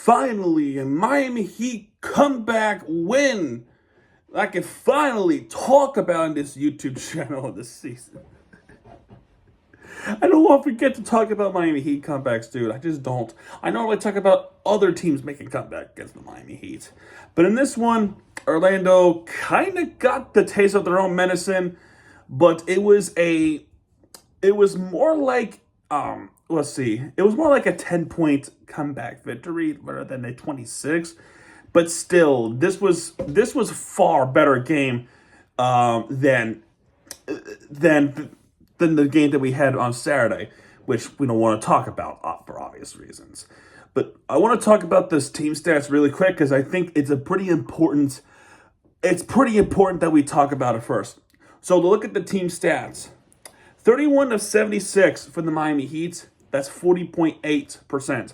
Finally, a Miami Heat comeback win. I can finally talk about in this YouTube channel this season. I don't want to forget to talk about Miami Heat comebacks, dude. I just don't. I normally talk about other teams making comeback against the Miami Heat. But in this one, Orlando kind of got the taste of their own medicine, but it was more like let's see. It was more like a 10-point comeback victory rather than a 26. But still, this was far better game than than the game that we had on Saturday, which we don't want to talk about for obvious reasons. But I want to talk about this team stats really quick because I think it's pretty important that we talk about it first. So to look at the team stats, 31 of 76 for the Miami Heat. That's 40.8%.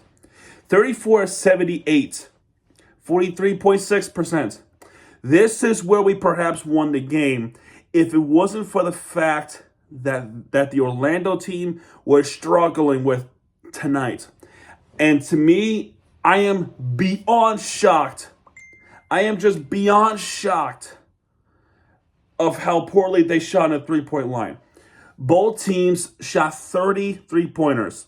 34 of 78. 43.6%. This is where we perhaps won the game if it wasn't for the fact that the Orlando team was struggling with tonight. And to me, I am beyond shocked. I am just beyond shocked of how poorly they shot at the three-point line. Both teams shot 30 three-pointers.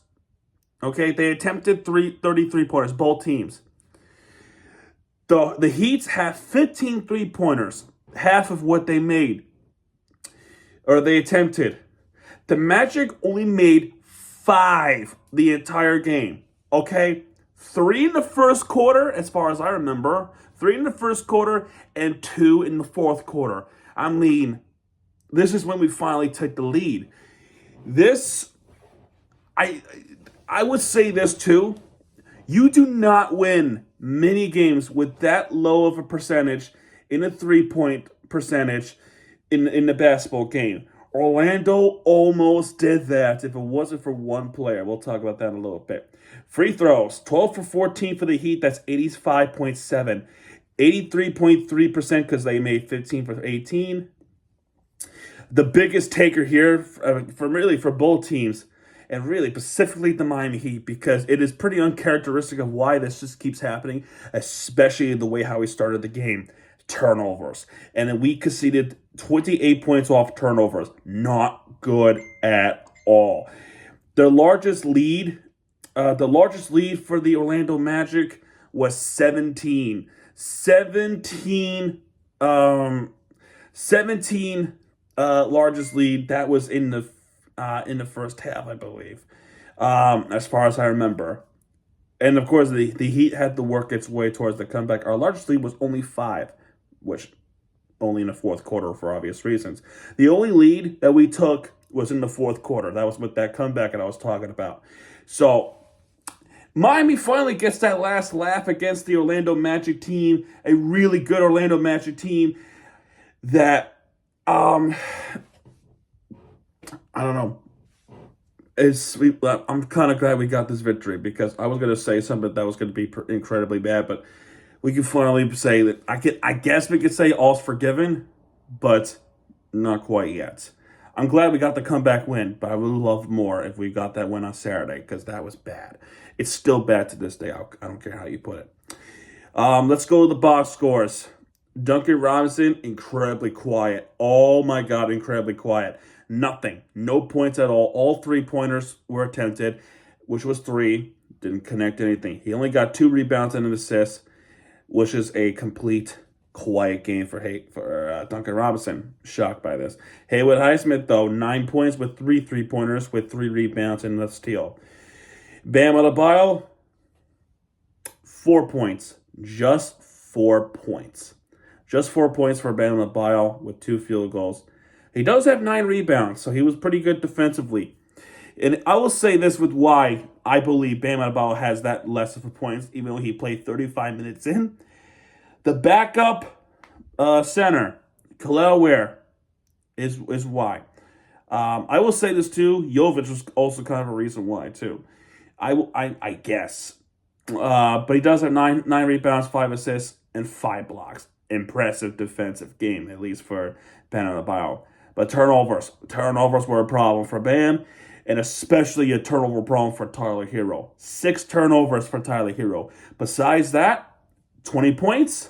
Okay, they attempted 30 three-pointers, both teams. The Heats have 15 three-pointers, half of what they made, or they attempted. The Magic only made 5 the entire game, okay? 3 in the first quarter, as far as I remember. 3 in the first quarter and 2 in the fourth quarter. I mean, this is when we finally took the lead. I would say this too. You do not win many games with that low of a percentage in a three-point percentage in the basketball game. Orlando almost did that if it wasn't for one player. We'll talk about that in a little bit. Free throws, 12 for 14 for the Heat. That's 85.7. 83.3% because they made 15 for 18. The biggest taker here for both teams, and really specifically the Miami Heat, because it is pretty uncharacteristic of why this just keeps happening, especially the way how we started the game. Turnovers. And then we conceded 28 points off turnovers. Not good at all. The largest lead for the Orlando Magic was 17. 17 largest lead. That was in the first half, I believe, as far as I remember. And of course, the Heat had to work its way towards the comeback. Our largest lead was only 5, which only in the fourth quarter for obvious reasons. The only lead that we took was in the fourth quarter. That was with that comeback that I was talking about. So Miami finally gets that last laugh against the Orlando Magic team, a really good Orlando Magic team that I don't know. I'm kind of glad we got this victory because I was going to say something that was going to be incredibly bad, but we can finally say that I guess we could say all's forgiven, but not quite yet. I'm glad we got the comeback win, but I would love more if we got that win on Saturday because that was bad. It's still bad to this day. I don't care how you put it. Let's go to the box scores. Duncan Robinson, incredibly quiet. Oh my God, incredibly quiet. Nothing. No points at all. All three-pointers were attempted, which was 3. Didn't connect anything. He only got 2 rebounds and an assist, which is a complete quiet game for Duncan Robinson. Shocked by this. Haywood Highsmith, though, 9 points with 3 three-pointers with 3 rebounds and a steal. Bam Adebayo, 4 points. Just 4 points. Just 4 points for Bam Adebayo with 2 field goals. He does have 9 rebounds, so he was pretty good defensively. And I will say this with why I believe Bam Adebayo has that less of a points, even though he played 35 minutes in. The backup center, Khalil Ware, is why. I will say this too. Jovic was also kind of a reason why too. I guess. But he does have 9 rebounds, 5 assists, and 5 blocks. Impressive defensive game, at least for Bam Adebayo. But turnovers were a problem for Bam. and especially a turnover problem for Tyler HERRO. 6 turnovers for Tyler HERRO. Besides that, 20 points,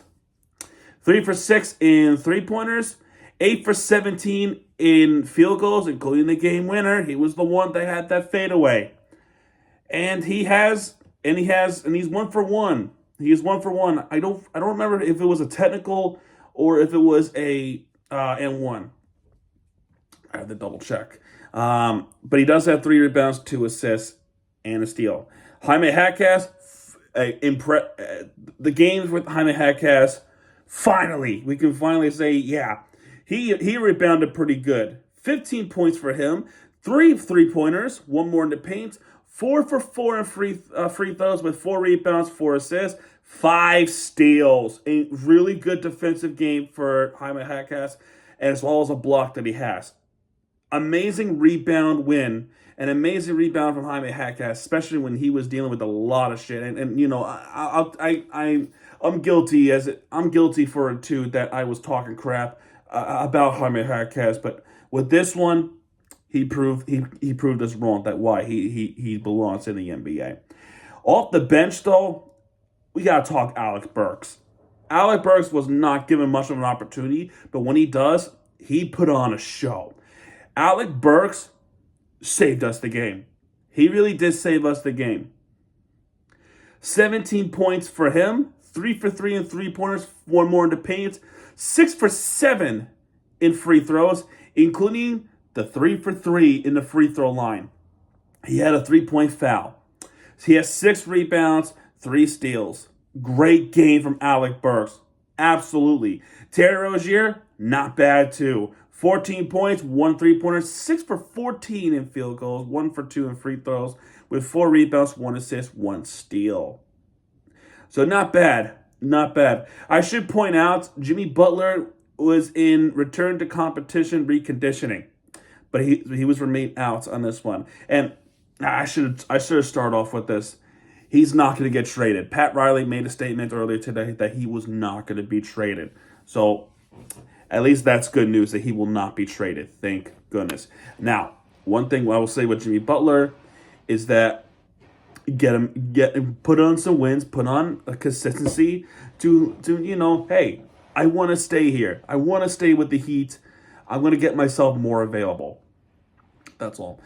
3 for 6 in three-pointers, 8 for 17 in field goals, including the game winner. He was the one that had that fadeaway. And he's 1 for 1. He is 1 for 1. I don't remember if it was a technical or if it was a and one. I have to double check. But he does have 3 rebounds, 2 assists, and a steal. Jaime Jaquez, the games with Jaime Jaquez, finally, we can finally say, yeah, he rebounded pretty good. 15 points for him, 3 3-pointers, 1 more in the paint, 4 for 4 in free throws with 4 rebounds, 4 assists, 5 steals. A really good defensive game for Jaime Jaquez, as well as a block that he has. Amazing rebound win. An amazing rebound from Jaime Jaquez, especially when he was dealing with a lot of shit. And you know, I'm guilty for it too, that I was talking crap about Jaime Jaquez, but with this one, he proved us wrong, that why he belongs in the NBA. Off the bench though, we gotta talk Alec Burks. Alec Burks was not given much of an opportunity, but when he does, he put on a show. Alec Burks saved us the game. He really did save us the game. 17 points for him, 3 for 3 in three-pointers, 1 more in the paint, 6 for 7 in free throws, including the 3 for 3 in the free throw line. He had a 3-point foul. He has 6 rebounds, 3 steals. Great game from Alec Burks. Absolutely. Terry Rozier, not bad too. 14 points, 1 3-pointer, 6 for 14 in field goals, 1 for 2 in free throws, with 4 rebounds, 1 assist, 1 steal. So not bad. Not bad. I should point out, Jimmy Butler was in return to competition reconditioning, but he was remained out on this one. And I should have started off with this. He's not going to get traded. Pat Riley made a statement earlier today that he was not going to be traded. So at least that's good news that he will not be traded. Thank goodness. Now, one thing I will say with Jimmy Butler is that put on some wins, put on a consistency to hey, I want to stay here. I want to stay with the Heat. I'm going to get myself more available. That's all.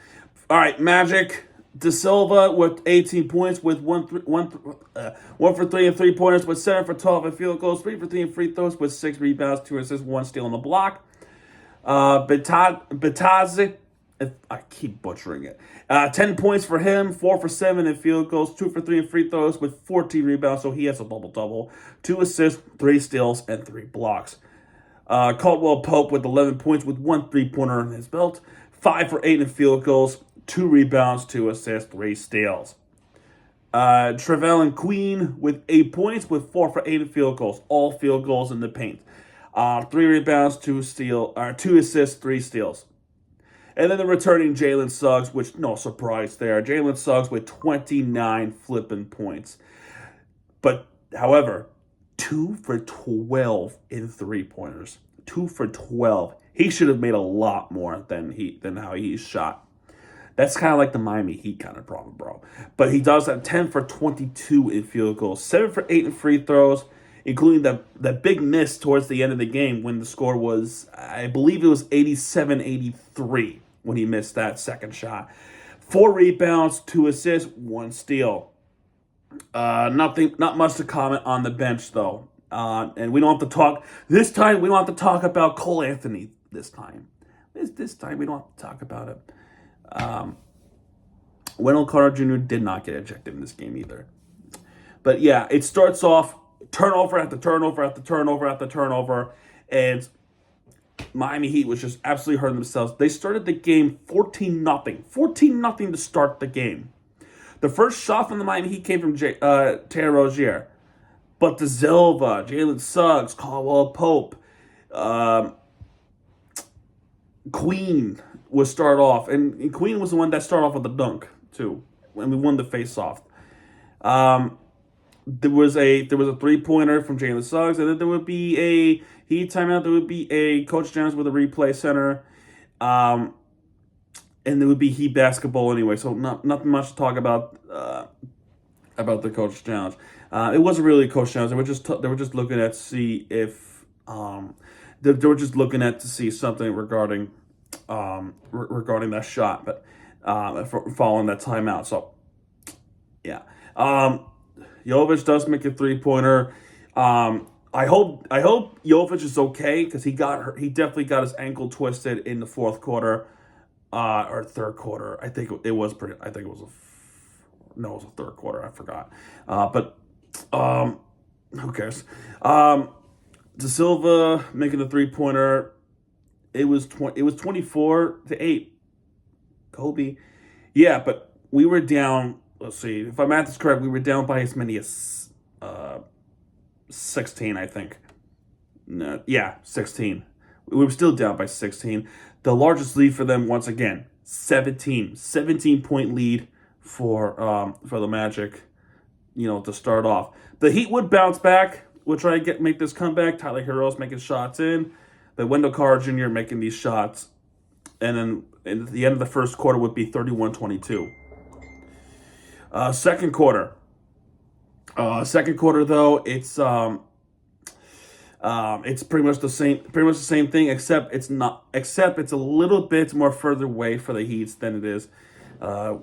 All right, Magic. De Silva with 18 points with 1 for 3 in three-pointers with 7 for 12 in field goals, 3 for 3 in free throws with 6 rebounds, 2 assists, 1 steal on the block. Batazi, I keep butchering it. 10 points for him, 4 for 7 in field goals, 2 for 3 in free throws with 14 rebounds, so he has a double-double. 2 assists, 3 steals, and 3 blocks. Caldwell Pope with 11 points with 1 3-pointer on his belt, 5 for 8 in field goals, 2 rebounds, 2 assists, 3 steals. Trevelyan Queen with 8 points with 4 for 8 in field goals. All field goals in the paint. 3 rebounds, 2 assists, 3 steals. And then the returning Jalen Suggs, which no surprise there. Jalen Suggs with 29 flipping points. But, however, 2 for 12 in three-pointers. 2 for 12. He should have made a lot more than how he shot. That's kind of like the Miami Heat kind of problem, bro. But he does have 10 for 22 in field goals, 7 for 8 in free throws, including the big miss towards the end of the game when the score was, I believe it was 87-83 when he missed that second shot. 4 rebounds, 2 assists, 1 steal. Not much to comment on the bench, though. And we don't have to talk, this time we don't have to talk about Cole Anthony this time. This time we don't have to talk about it. Wendell Carter Jr. did not get ejected in this game either. But yeah, it starts off turnover after turnover after turnover after turnover, and Miami Heat was just absolutely hurting themselves. They started the game 14-0. 14-0 to start the game. The first shot from the Miami Heat came from Terry Rozier. But De Silva, Jalen Suggs, Caldwell Pope, Queen would start off, and Queen was the one that started off with the dunk too, when we won the face-off. There was a 3-pointer from Jalen Suggs, and then there would be a Heat timeout. There would be a Coach Jones with a replay center, and and it would be Heat basketball anyway. So nothing much to talk about the coach challenge. It wasn't really a coach challenge. They were just looking at to see if they were just looking at to see something regarding regarding that shot, but following that timeout. So yeah, Jovic does make a 3-pointer. I hope Jovic is okay because he got hurt. He definitely got his ankle twisted in the fourth quarter, or third quarter. I think it was pretty. I think it was no, it was a third quarter. I forgot. But who cares? De Silva making the 3-pointer. It was 24-8. Kobe. Yeah, but we were down. Let's see if my math is correct. We were down by as many as 16, I think. No, yeah, 16. We were still down by 16. The largest lead for them, once again, 17-point lead for the Magic, to start off. The Heat would bounce back. We'll try to make this comeback. Tyler Herro's making shots in. But Wendell Carter Jr. making these shots. And then at the end of the first quarter would be 31-22. Second quarter. Second quarter though, it's pretty much the same thing, except it's a little bit more further away for the Heat than it is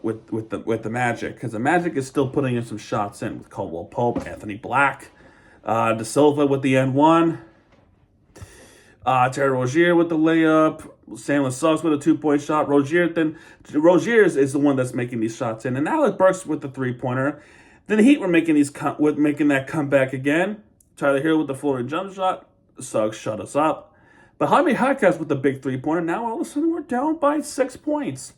with the Magic, because the Magic is still putting in some shots in with Caldwell Pope, Anthony Black, De Silva with the N1, Terry Rozier with the layup, Sandlin Suggs with a 2-point shot. Rozier is the one that's making these shots in, and Alec Burks with the 3-pointer. Then the Heat were making that comeback again. Tyler Herro with the floating jump shot. Suggs shut us up. But Jaime Jaquez with the big 3-pointer. Now all of a sudden we're down by 6 points.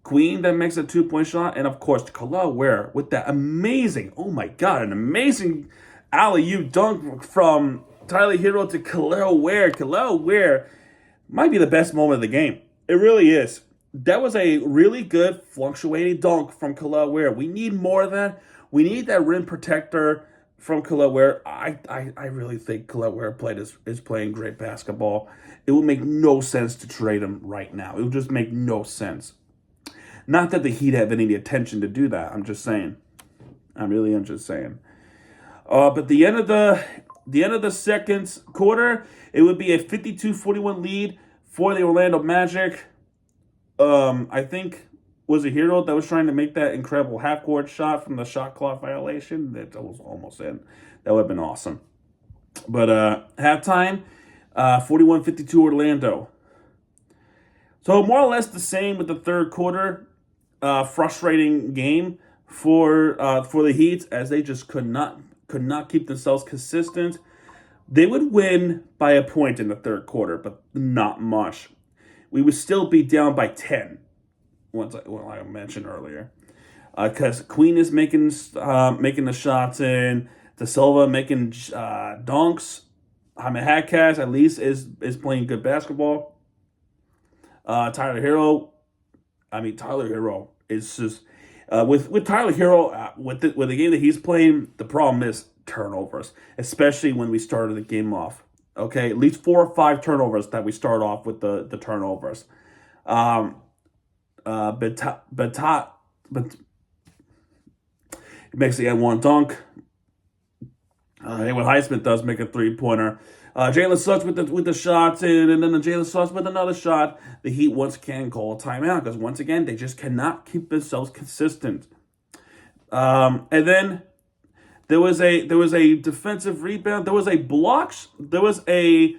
Queen then makes a 2-point shot. And of course, Khalil Ware with that amazing, oh my God, an amazing alley-oop dunk from Tyler Herro to Khalil Ware. Khalil Ware might be the best moment of the game. It really is. That was a really good fluctuating dunk from Khalil Ware. We need more of that. We need that rim protector from Khalil Ware. I really think Khalil Ware is playing great basketball. It would make no sense to trade him right now. It would just make no sense. Not that the Heat have any intention to do that. I'm just saying. I'm just saying. But the end of the second quarter, it would be a 52-41 lead for the Orlando Magic. I think was a Herro that was trying to make that incredible half-court shot from the shot clock violation. That was almost in. That would have been awesome. But halftime, 41-52 Orlando. So more or less the same with the third quarter. Frustrating game for the Heat, as they just could not keep themselves consistent. They would win by a point in the third quarter, but not much. We would still be down by 10, I mentioned earlier. Because Queen is making the shots in, De Silva making dunks. Jaime Jaquez at least is playing good basketball. Tyler Herro is just with Tyler Herro with the game that he's playing. The problem is turnovers, especially when we started the game off. Okay, at least 4 or 5 turnovers that we start off with the turnovers. But he makes the N1 dunk. Haywood Highsmith does make a 3-pointer. Jalen Suggs with the shots in, and then Jalen Suggs with another shot. The Heat once again call a timeout because once again they just cannot keep themselves consistent. And then there was a defensive rebound. There was a block. There was a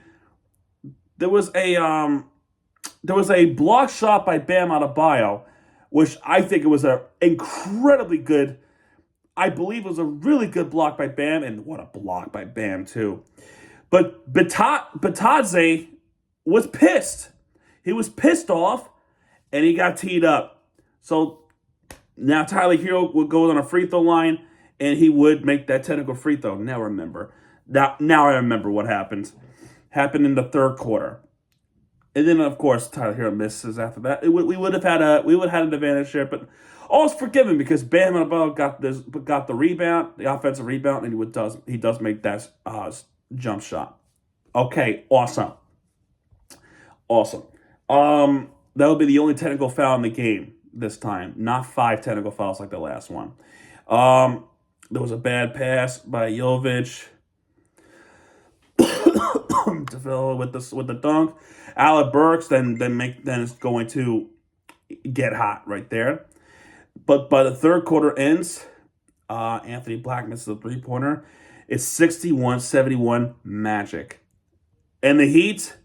block shot by Bam Adebayo, which I think it was an incredibly good. I believe it was a really good block by Bam, and what a block by Bam too. But Batadze was pissed. He was pissed off, and he got teed up. So now Tyler Herro would go on a free throw line, and he would make that technical free throw. Now I remember what happened. Happened in the third quarter. And then, of course, Tyler Herro misses after that. We would have had an advantage there, but all's forgiven because Bam Adebayo got the rebound, the offensive rebound, and he does make that jump shot. Okay, awesome. That would be the only technical foul in the game this time, not 5 technical fouls like the last one. There was a bad pass by Jovic to fill with the dunk. Alec Burks then is going to get hot right there. But by the third quarter ends, Anthony Black misses a 3-pointer. It's 61-71 Magic. And the Heat,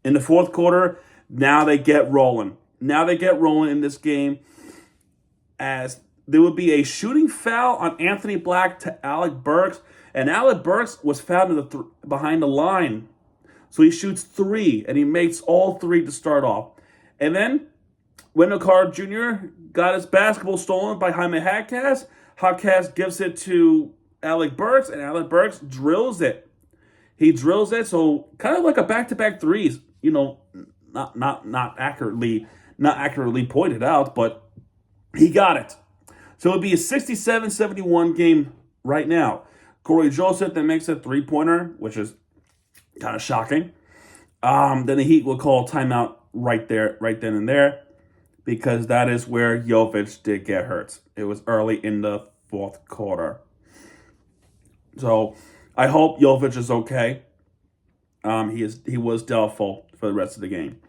in the fourth quarter, now they get rolling. Now they get rolling in this game, as there would be a shooting foul on Anthony Black to Alec Burks. And Alec Burks was fouled behind the line. So he shoots 3, and he makes all 3 to start off. And then Wendell Carter Jr. got his basketball stolen by Jaime Jaquez. Jaquez gives it to Alec Burks, and Alec Burks drills it. He drills it, so kind of like a back-to-back threes. You know, not accurately pointed out, but he got it. So it'll be a 67-71 game right now. Corey Joseph then makes a 3-pointer, which is kind of shocking. Then the Heat will call timeout right then and there, because that is where Jovic did get hurt. It was early in the fourth quarter. So I hope Jovic is okay. He was doubtful for the rest of the game.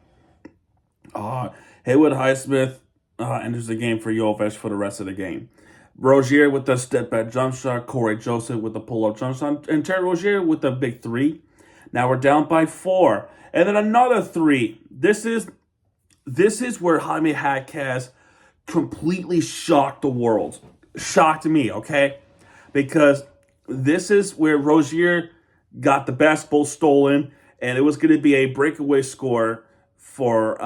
Haywood Highsmith enters the game for Jovic for the rest of the game. Rozier with the step-back jump shot, Corey Joseph with the pull-up jump shot, and Terry Rozier with the big 3. Now we're down by 4. And then another 3. This is where Jaime Jaquez completely shocked the world. Shocked me, okay? Because this is where Rozier got the basketball stolen, and it was going to be a breakaway score for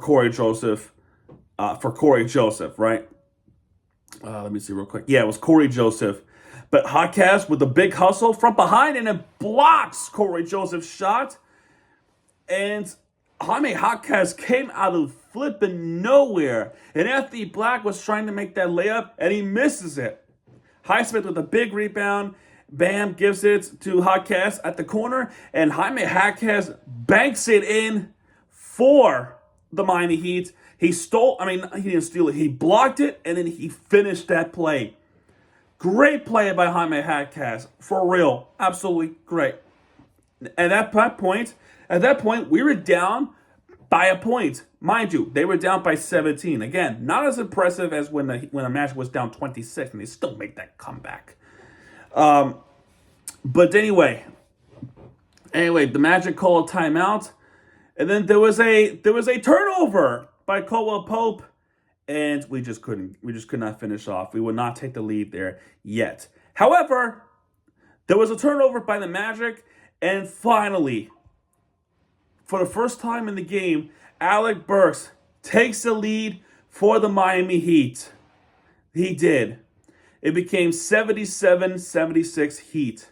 Corey Joseph. Right? Let me see real quick. Yeah, it was Corey Joseph. But Jaquez with the big hustle from behind, and it blocks Corey Joseph's shot. And Jaime Jaquez came out of flipping nowhere. And Anthony Black was trying to make that layup, and he misses it. Highsmith with a big rebound. Bam gives it to Jaquez at the corner, and Jaime Jaquez banks it in for the Miami Heat. He didn't steal it. He blocked it, and then he finished that play. Great play by Jaime Jaquez. For real. Absolutely great. And at that point, we were down by a point. Mind you, they were down by 17. Again, not as impressive as when the match was down 26, and they still make that comeback. But anyway, the Magic called a timeout, and then there was a turnover by Caldwell Pope, and we just could not finish off. We would not take the lead there yet. However, there was a turnover by the Magic, and finally, for the first time in the game, Alec Burks takes the lead for the Miami Heat. He did. It became 77-76 Heat.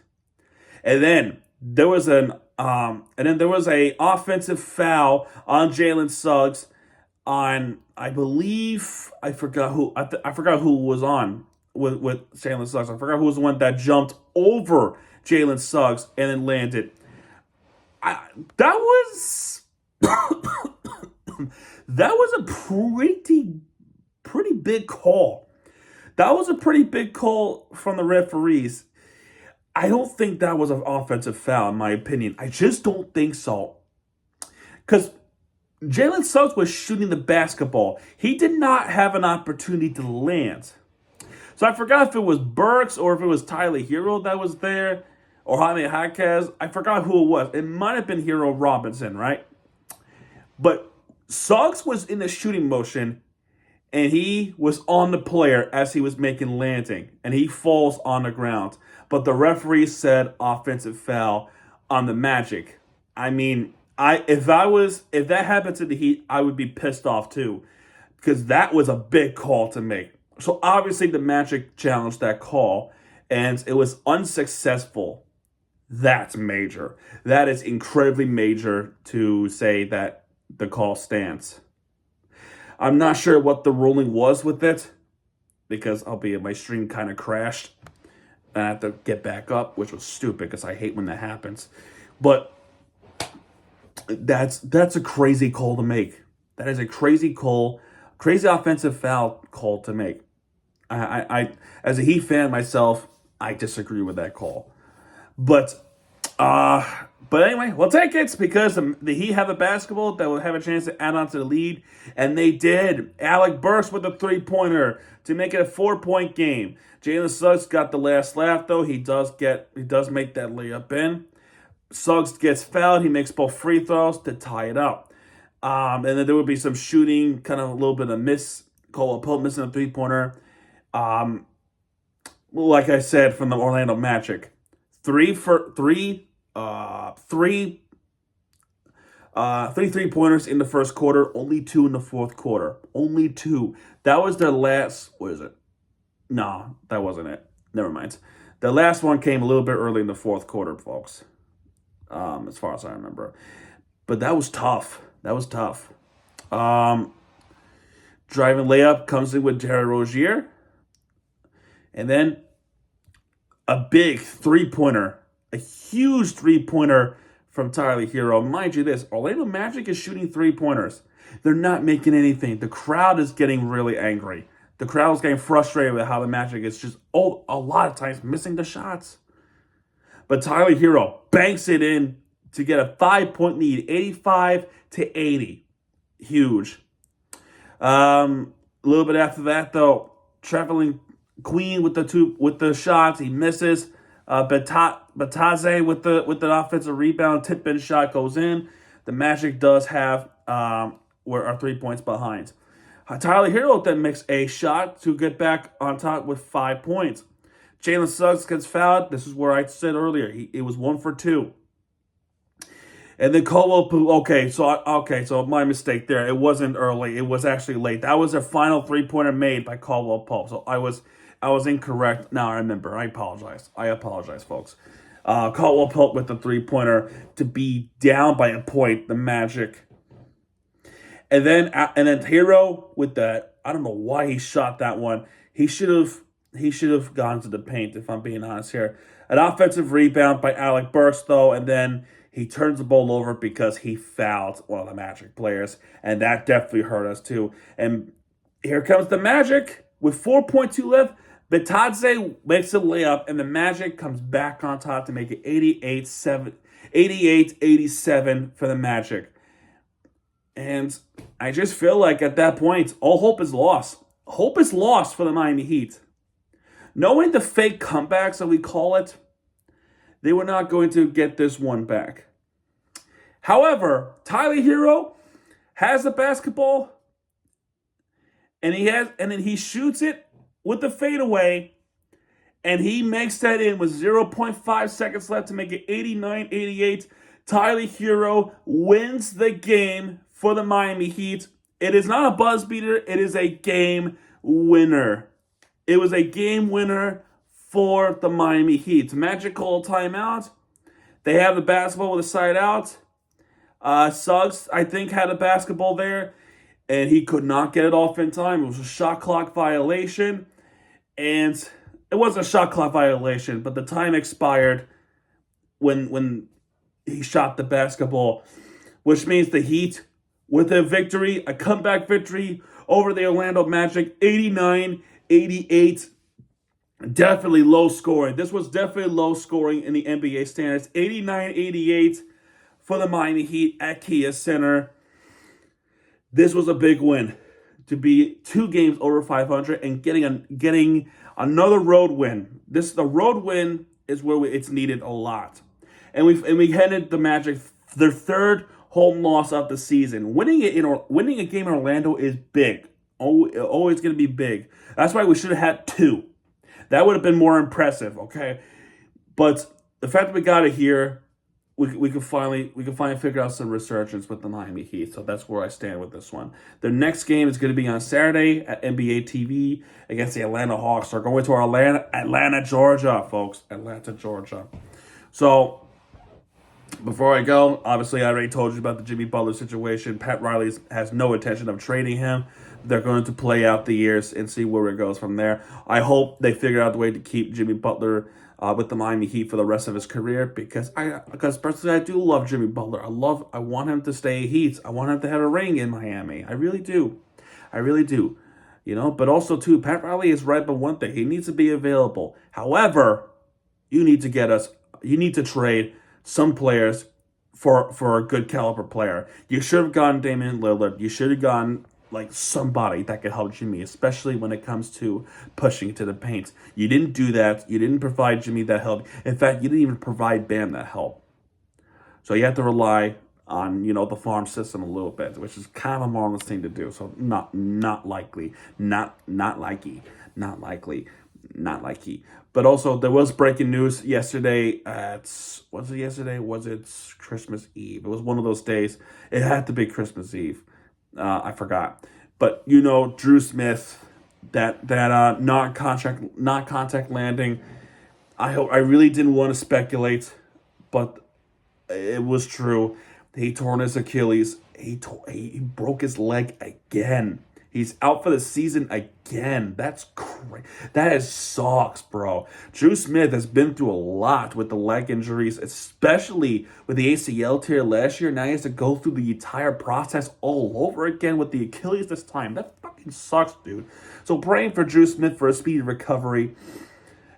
And then there was a offensive foul on Jalen Suggs on, I forgot who was on with Jalen Suggs. I forgot who was the one that jumped over Jalen Suggs and then landed. That was a pretty big call. That was a pretty big call from the referees. I don't think that was an offensive foul, in my opinion. I just don't think so. Because Jalen Suggs was shooting the basketball. He did not have an opportunity to land. So I forgot if it was Burks or if it was Tyler HERRO that was there, or Jaime Jaquez. I forgot who it was. It might have been HERRO Robinson, right? But Suggs was in the shooting motion, and he was on the player as he was making landing, and he falls on the ground. But the referee said offensive foul on the Magic. I mean, if that happened to the Heat, I would be pissed off too, because that was a big call to make. So obviously the Magic challenged that call, and it was unsuccessful. That's major. That is incredibly major to say that the call stands. I'm not sure what the ruling was with it, because albeit my stream kind of crashed. I had to get back up, which was stupid because I hate when that happens. But that's a crazy call to make. That is a crazy call, crazy offensive foul call to make. I as a Heat fan myself, I disagree with that call. But uh but anyway, we'll take it because the Heat have a basketball that will have a chance to add on to the lead, and they did. Alec Burks with a 3-pointer to make it a 4-point game. Jalen Suggs got the last laugh though. He does make that layup in. Suggs gets fouled. He makes both free throws to tie it up. And then there would be some shooting, kind of a little bit of miss. Cole Pope missing a 3-pointer. Like I said, from the Orlando Magic, three 3-pointers in the first quarter, only 2 in the fourth quarter. Only 2. That was their last. What is it? No, that wasn't it. Never mind. The last one came a little bit early in the fourth quarter, folks. As far as I remember, but that was tough. That was tough. Driving layup comes in with Terry Rozier. And then a big 3-pointer, a huge 3-pointer from Tyler HERRO. Mind you this, Orlando Magic is shooting 3-pointers. They're not making anything. The crowd is getting really angry. The crowd is getting frustrated with how the Magic is just a lot of times missing the shots. But Tyler HERRO banks it in to get a 5-point lead, 85-80. Huge. A little bit after that, though, traveling Queen with the shots, he misses. Bataze with the offensive rebound, tip-in shot goes in. The Magic does have where are 3 points behind. Tyler HERRO then makes a shot to get back on top with 5 points. Jalen Suggs gets fouled. This is where I said earlier it was 1 for 2. And then Caldwell. Okay, so my mistake there. It wasn't early. It was actually late. That was their final 3-pointer made by Caldwell Pope. So I was incorrect. Now I remember. I apologize, folks. Caldwell Pope with the 3-pointer to be down by a point. The Magic. And then HERRO with that. I don't know why he shot that one. He should have gone to the paint, if I'm being honest here. An offensive rebound by Alec Burks, though, and then he turns the ball over because he fouled one of the Magic players, and that definitely hurt us, too. And here comes the Magic with 4.2 left. Bitadze makes a layup, and the Magic comes back on top to make it 88-87 for the Magic. And I just feel like at that point, all hope is lost. Hope is lost for the Miami Heat. Knowing the fake comebacks that we call it, they were not going to get this one back. However, Tyler HERRO has the basketball, and then he shoots it with the fadeaway, and he makes that in with 0.5 seconds left to make it 89-88. Tyler HERRO wins the game for the Miami Heat. It is not a buzz beater. It is a game winner. It was a game winner for the Miami Heat. Magic call timeout. They have the basketball with a side out. Suggs, I think, had a basketball there, and he could not get it off in time. It was a shot clock violation, and it wasn't a shot clock violation, but the time expired when he shot the basketball, which means the Heat, with a victory, a comeback victory over the Orlando Magic, 89-88. Definitely low scoring. This was definitely low scoring in the NBA standards. 89-88 for the Miami Heat at Kia Center. This was a big win to be 2 games over 500 and getting another road win. The road win is where it's needed a lot. And we handed the Magic their 3rd home loss of the season. Winning a game in Orlando is big. Always going to be big. That's why we should have had 2. That would have been more impressive, okay? But the fact that we got it here, we can finally figure out some resurgence with the Miami Heat. So that's where I stand with this one. Their next game is going to be on Saturday at NBA TV against the Atlanta Hawks. They're going to Atlanta, Georgia, folks. Atlanta, Georgia. So before I go, obviously I already told you about the Jimmy Butler situation. Pat Riley has no intention of trading him. They're going to play out the years and see where it goes from there. I hope they figure out the way to keep Jimmy Butler with the Miami Heat for the rest of his career, because personally I do love Jimmy Butler. I want him to stay Heat. I want him to have a ring in Miami. I really do. I really do. But also too, Pat Riley is right about one thing. He needs to be available. However, you need to trade some players for a good caliber player. You should have gotten Damian Lillard. You should have gotten like somebody that could help Jimmy, especially when it comes to pushing to the paint. You didn't do that. You didn't provide Jimmy that help. In fact, you didn't even provide Bam that help. So you have to rely on the farm system a little bit, which is kind of a marvelous thing to do. So not likely. But also there was breaking news yesterday was it Christmas Eve? It was one of those days. It had to be Christmas Eve. I forgot. But Drew Smith, that not contact landing. I really didn't want to speculate, but it was true. He torn his Achilles. He broke his leg again. He's out for the season again. That's crazy. That sucks, bro. Drew Smith has been through a lot with the leg injuries, especially with the ACL tear last year. Now he has to go through the entire process all over again with the Achilles this time. That fucking sucks, dude. So praying for Drew Smith for a speedy recovery.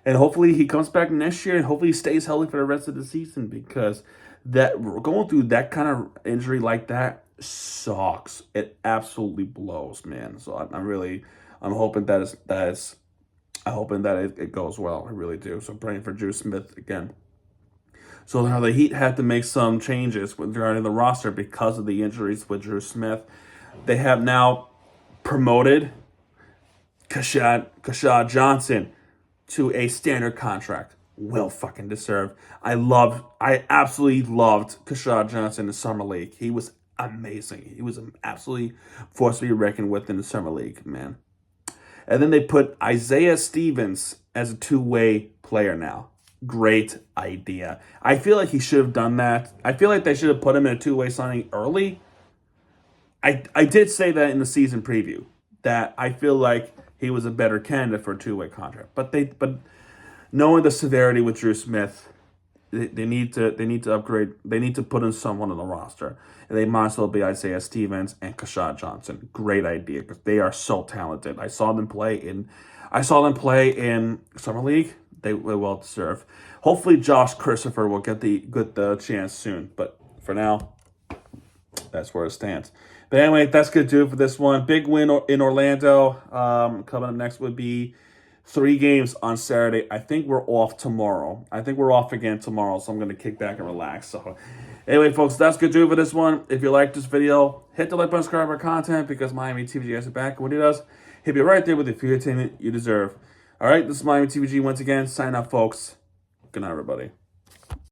And hopefully he comes back next year and hopefully he stays healthy for the rest of the season, because going through that kind of injury like that sucks. It absolutely blows, man. So I'm hoping it goes well. I really do. So praying for Drew Smith again. So now the Heat had to make some changes regarding the roster because of the injuries with Drew Smith. They have now promoted Kashad Johnson to a standard contract. Well fucking deserved. I absolutely loved Kashad Johnson in the Summer League. He was amazing. He was absolutely force to be reckoned with in the Summer League, man. And then they put Isaiah Stevens as a two-way player now. Great idea. I feel like he should have done that. I feel like they should have put him in a two-way signing early. I did say that in the season preview, that I feel like he was a better candidate for a two-way contract. But knowing the severity with Drew Smith, they need to upgrade. They need to put in someone on the roster. And they might as well be Isaiah Stevens and Kashad Johnson. Great idea, because they are so talented. I saw them play in Summer League. They were well deserved. Hopefully Josh Christopher will get the chance soon. But for now, that's where it stands. But anyway, that's going to do it for this one. Big win in Orlando. Coming up next would be 3 games on Saturday. I think we're off tomorrow. I think we're off again tomorrow, so I'm going to kick back and relax. So anyway, folks, that's going to do it for this one. If you like this video, hit the like button, subscribe our content, because Miami TVG has it back. What he does, he'll be right there with the free entertainment you deserve. All right, this is Miami TVG once again. Sign up, folks. Good night, everybody.